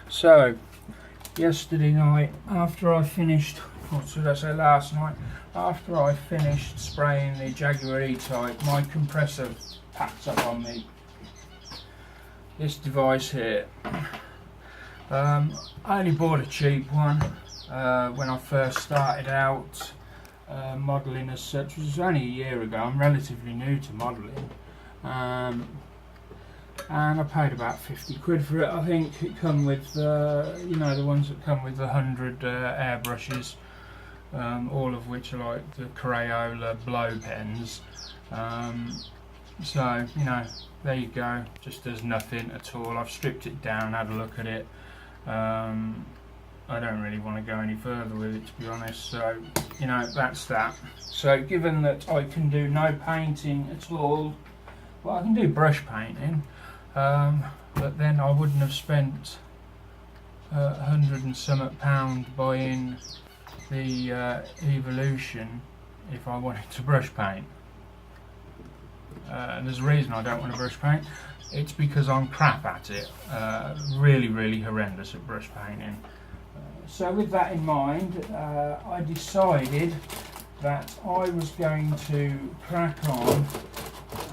So, yesterday night, after I finished, or should I say last night, after I finished spraying the Jaguar E-Type, my compressor packed up on me. This device here. I only bought a cheap one when I first started out modelling as such, which was only a year ago. I'm relatively new to modelling. And I paid about 50 quid for it. I think it come with, you know, the ones that come with 100 airbrushes, all of which are like the Crayola blow pens. So, you know, there you go, just does nothing at all. I've stripped it down, had a look at it. I don't really want to go any further with it, to be honest, so, you know, that's that. So, given that I can do no painting at all, well, I can do brush painting, but then I wouldn't have spent £100 and some pound buying the Evolution if I wanted to brush paint. And there's a reason I don't want to brush paint. It's because I'm crap at it, really horrendous at brush painting. So with that in mind, I decided that I was going to crack on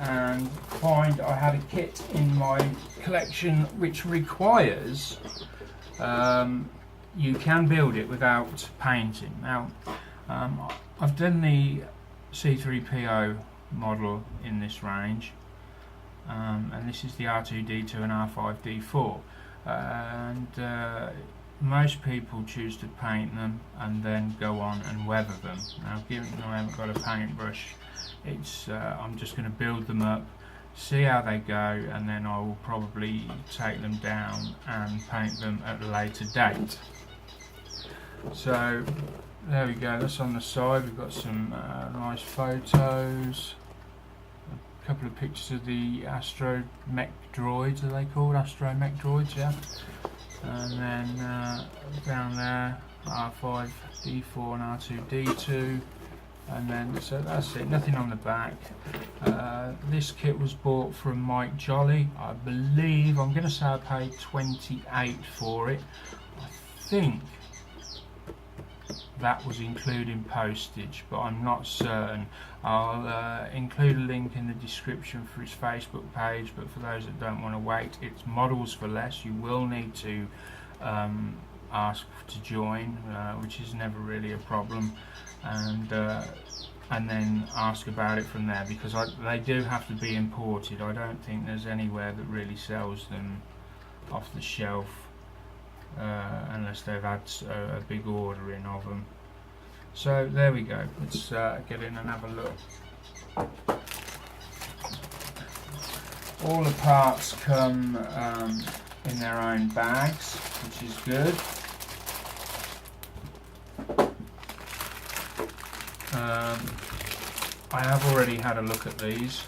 and find I had a kit in my collection which requires you can build it without painting. Now I've done the C3PO model in this range, and this is the R2D2 and R5D4, and most people choose to paint them and then go on and weather them. Now, given I haven't got a paintbrush, it's I'm just going to build them up, see how they go, and then I will probably take them down and paint them at a later date. So there we go, that's on the side. We've got some nice photos, a couple of pictures of the astromech droids, are they called? Astromech droids, yeah. And then down there, R5D4 and R2D2, and then, so that's it, nothing on the back. This kit was bought from Mike Jolly. I believe, I'm going to say I paid 28 for it. I think that was including postage, but I'm not certain. I'll include a link in the description for his Facebook page, but for those that don't want to wait, it's Models for Less. You will need to ask to join, which is never really a problem, and then ask about it from there, because they do have to be imported. I don't think there's anywhere that really sells them off the shelf, unless they've had a big order in of them. So there we go, let's get in and have a look. All the parts come in their own bags, which is good. I have already had a look at these,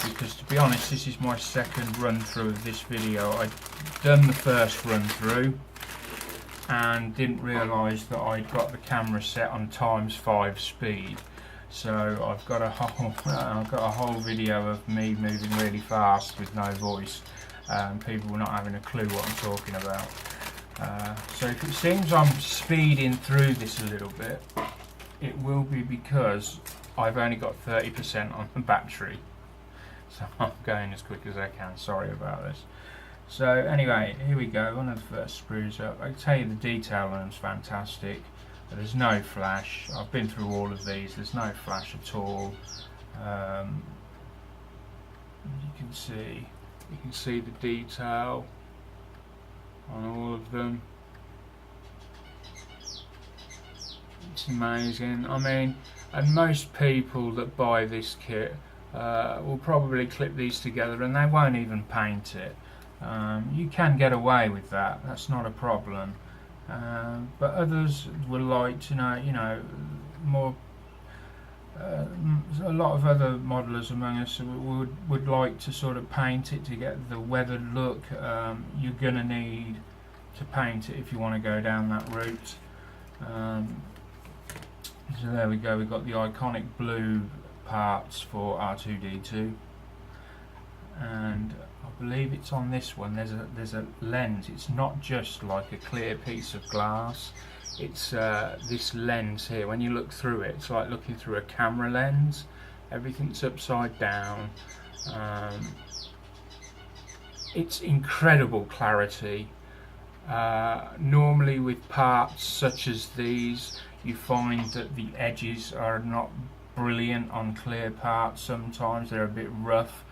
because to be honest, this is my second run through of this video. I'd done the first run through and didn't realise that I'd got the camera set on ×5 speed. So I've got a whole video of me moving really fast with no voice, people not having a clue what I'm talking about. So if it seems I'm speeding through this a little bit, it will be because I've only got 30% on the battery. So I'm going as quick as I can, sorry about this. So anyway, here we go, one of the first sprues up. I can tell you the detail on them is fantastic. There's no flash. I've been through all of these, there's no flash at all. You can see the detail on all of them. It's amazing. I mean, and most people that buy this kit will probably clip these together and they won't even paint it. You can get away with that, that's not a problem. But others will like to know, more. A lot of other modelers among us would like to sort of paint it to get the weathered look. You're going to need to paint it if you want to go down that route. So there we go, we've got the iconic blue parts for R2D2, and I believe it's on this one, there's a lens. It's not just like a clear piece of glass. It's this lens here. When you look through it, it's like looking through a camera lens. Everything's upside down. It's incredible clarity. Normally with parts such as these, you find that the edges are not brilliant on clear parts. Sometimes they're a bit rough,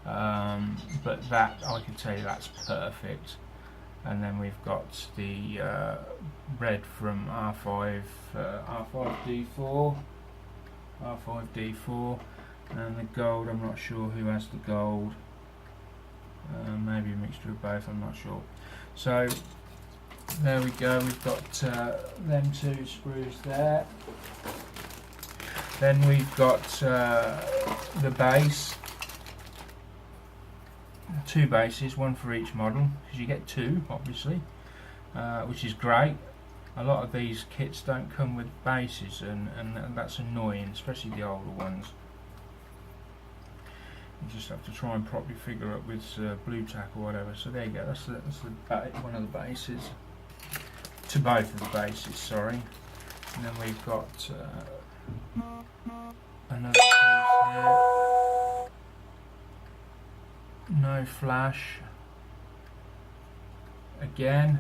but that, I can tell you, that's perfect. And then we've got the red from R5D4, and the gold. I'm not sure who has the gold. Maybe a mixture of both, I'm not sure. So there we go, we've got them two screws there. Then we've got the base, two bases, one for each model, because you get two obviously, which is great. A lot of these kits don't come with bases, and that's annoying, especially the older ones. You just have to try and properly figure it with blue tack or whatever. So there you go, that's one of the bases, to both of the bases, sorry. And then we've got another piece here, no flash again,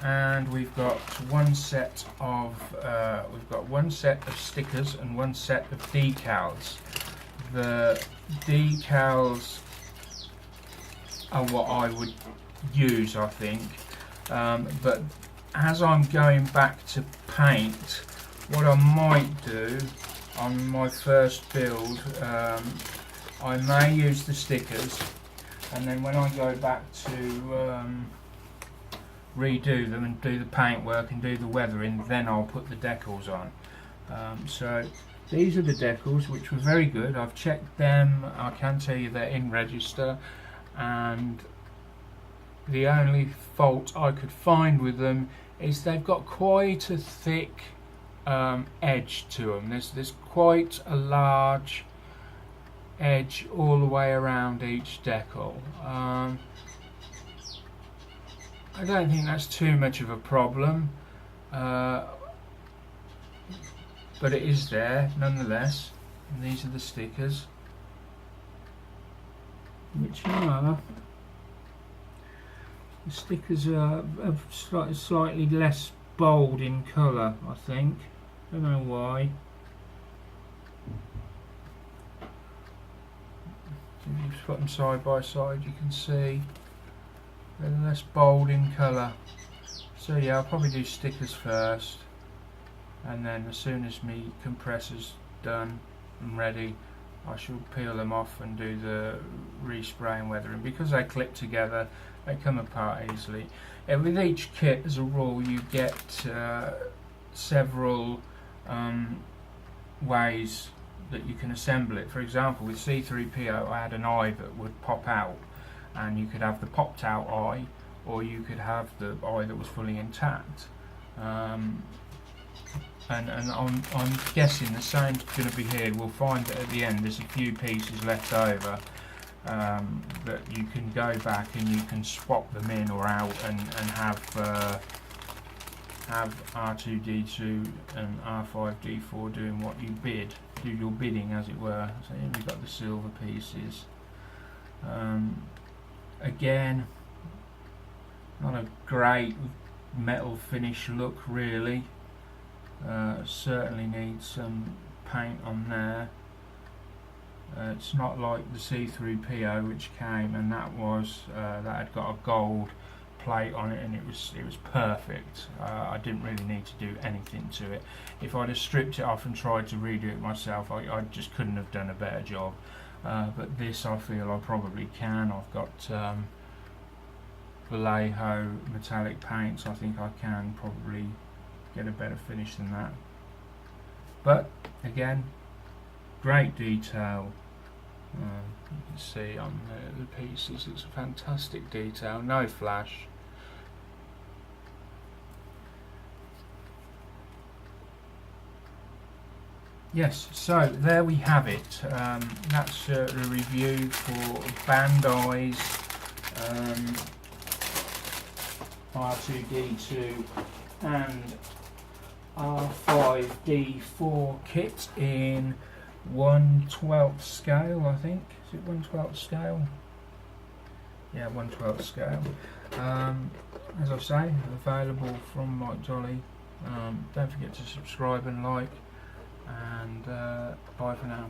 and we've got one set of stickers and one set of decals. The decals are what I would use, I think, but as I'm going back to paint, what I might do on my first build, I may use the stickers, and then when I go back to redo them and do the paint work and do the weathering, then I'll put the decals on. So these are the decals, which were very good. I've checked them. I can tell you they're in register, and the only fault I could find with them is they've got quite a thick edge to them. There's quite a large edge all the way around each decal. I don't think that's too much of a problem, but it is there nonetheless. And these are the stickers, which are, the stickers are slightly less bold in colour, I think. Don't know why. If you just put them side by side, you can see they're less bold in colour. So yeah, I'll probably do stickers first, and then as soon as my compressor's done and ready, I shall peel them off and do the respray and weathering. Because they clip together, they come apart easily. And with each kit, as a rule, you get several ways that you can assemble it. For example, with C3PO, I had an eye that would pop out, and you could have the popped out eye, or you could have the eye that was fully intact. And I'm guessing the same's going to be here. We'll find that at the end there's a few pieces left over that you can go back and you can swap them in or out and have R2D2 and R5D4 doing what you bid, do your bidding as it were. So here we've got the silver pieces. Again, not a great metal finish look really. Certainly needs some paint on there. It's not like the C3PO which came, and that had got a gold plate on it, and it was perfect. I didn't really need to do anything to it. If I'd have stripped it off and tried to redo it myself, I just couldn't have done a better job. But this, I feel I probably can. I've got Vallejo metallic paints. I think I can probably get a better finish than that. But again, great detail. You can see on the pieces, it's a fantastic detail. No flash. Yes, so there we have it. That's a review for Bandai's R2D2 and R5D4 kit in 1/12 scale, I think. Is it 1/12 scale? Yeah, 1/12 scale. As I say, available from Mike Jolly. Don't forget to subscribe and like, and bye for now.